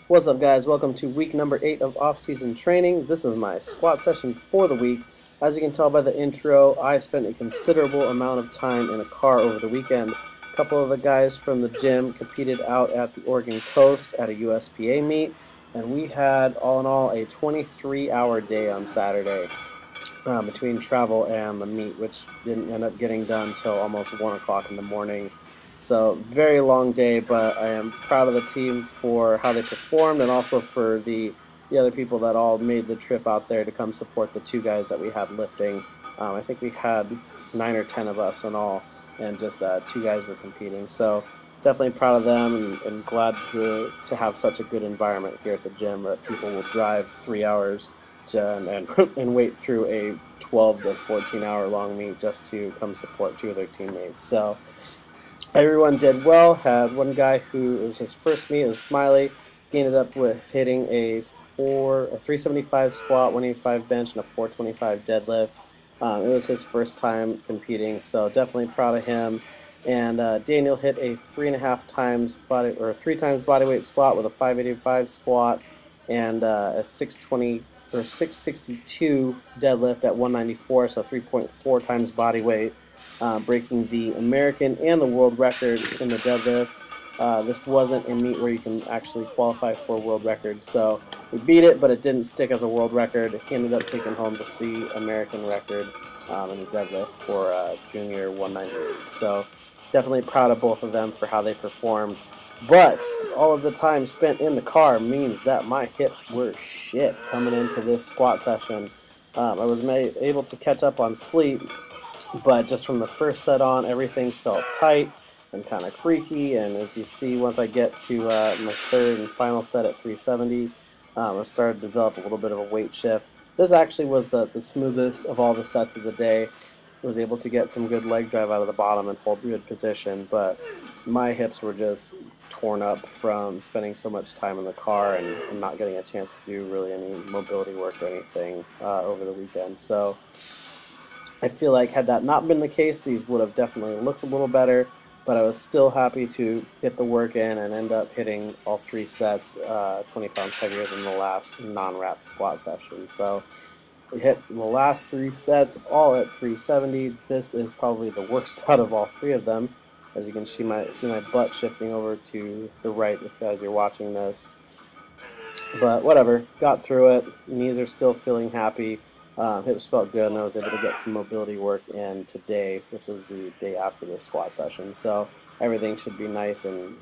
What's up, guys? Welcome to week number 8 of off-season training. This is my squat session for the week. As you can tell by the intro, I spent a considerable amount of time in a car over the weekend. A couple of the guys from the gym competed out at the Oregon coast at a USPA meet, and we had, all in all, a 23-hour day on Saturday between travel and the meet, which didn't end up getting done till almost 1 o'clock in the morning. So, very long day, but I am proud of the team for how they performed and also for the other people that all made the trip out there to come support the two guys that we had lifting. I think we had 9 or 10 of us in all, and just 2 guys were competing. So, definitely proud of them and glad to have such a good environment here at the gym that people will drive 3 hours and wait through a 12 to 14 hour long meet just to come support 2 of their teammates. So, everyone did well. Had one guy who, it was his first meet, is Smiley. He ended up with hitting a 375 squat, 185 bench, and a 425 deadlift. It was his first time competing, so definitely proud of him. And Daniel hit a 3 times body weight squat with a 585 squat and a 662 deadlift at 194, so 3.4 times body weight. Breaking the American and the world record in the deadlift. This wasn't a meet where you can actually qualify for a world record, so we beat it, but it didn't stick as a world record. He ended up taking home just the American record in the deadlift for junior 198. So definitely proud of both of them for how they performed. But all of the time spent in the car means that my hips were shit coming into this squat session. I was able to catch up on sleep, but just from the first set on, everything felt tight and kind of creaky. And as you see, once I get to my third and final set at 370, I started to develop a little bit of a weight shift. This actually was the smoothest of all the sets of the day. I was able to get some good leg drive out of the bottom and hold good position, but my hips were just torn up from spending so much time in the car and not getting a chance to do really any mobility work or anything over the weekend. So I feel like had that not been the case, these would have definitely looked a little better, but I was still happy to get the work in and end up hitting all 3 sets 20 pounds heavier than the last non-wrap squat session. So we hit the last 3 sets all at 370. This is probably the worst out of all 3 of them. As you can see my butt shifting over to the right as you're watching this. But whatever, got through it. Knees are still feeling happy. Hips felt good, and I was able to get some mobility work in today, which is the day after the squat session. So everything should be nice and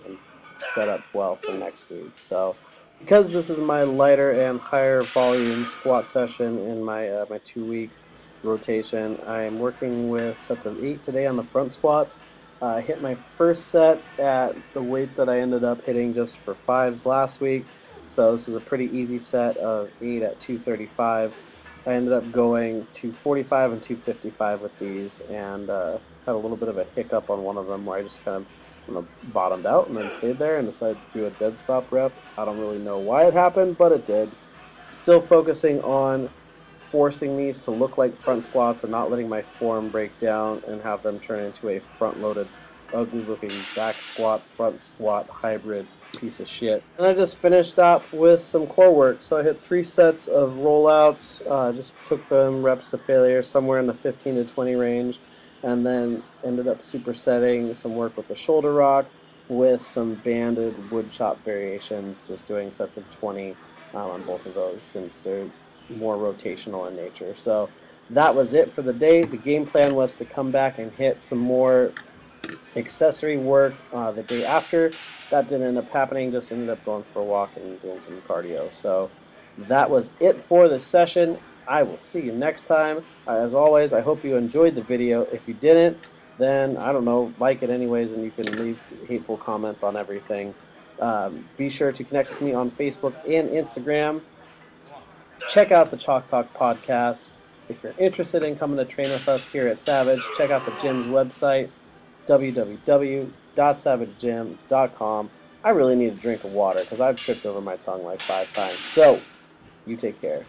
set up well for next week. So because this is my lighter and higher volume squat session in my 2-week rotation, I am working with sets of 8 today on the front squats. I hit my first set at the weight that I ended up hitting just for 5s last week. So this was a pretty easy set of 8 at 235. I ended up going 245 and 255 with these, and had a little bit of a hiccup on one of them where I just kind of bottomed out and then stayed there and decided to do a dead stop rep. I don't really know why it happened, but it did. Still focusing on forcing these to look like front squats and not letting my form break down and have them turn into a front-loaded, ugly-looking back squat, front squat hybrid piece of shit. And I just finished up with some core work. So I hit 3 sets of rollouts, just took them reps to failure somewhere in the 15 to 20 range, and then ended up supersetting some work with the Shoulderok with some banded woodchop variations, just doing sets of 20 on both of those since they're more rotational in nature. So that was it for the day. The game plan was to come back and hit some more accessory work the day after. That didn't end up happening, just ended up going for a walk and doing some cardio. So that was it for this session. I will see you next time. As always, I hope you enjoyed the video. If you didn't, then I don't know, like it anyways, and you can leave hateful comments on everything. Be sure to connect with me on Facebook and Instagram. Check out the Chalk Talk podcast. If you're interested in coming to train with us here at Savage, check out the gym's website, www.savagegym.com. I really need a drink of water because I've tripped over my tongue like 5 times. So, you take care.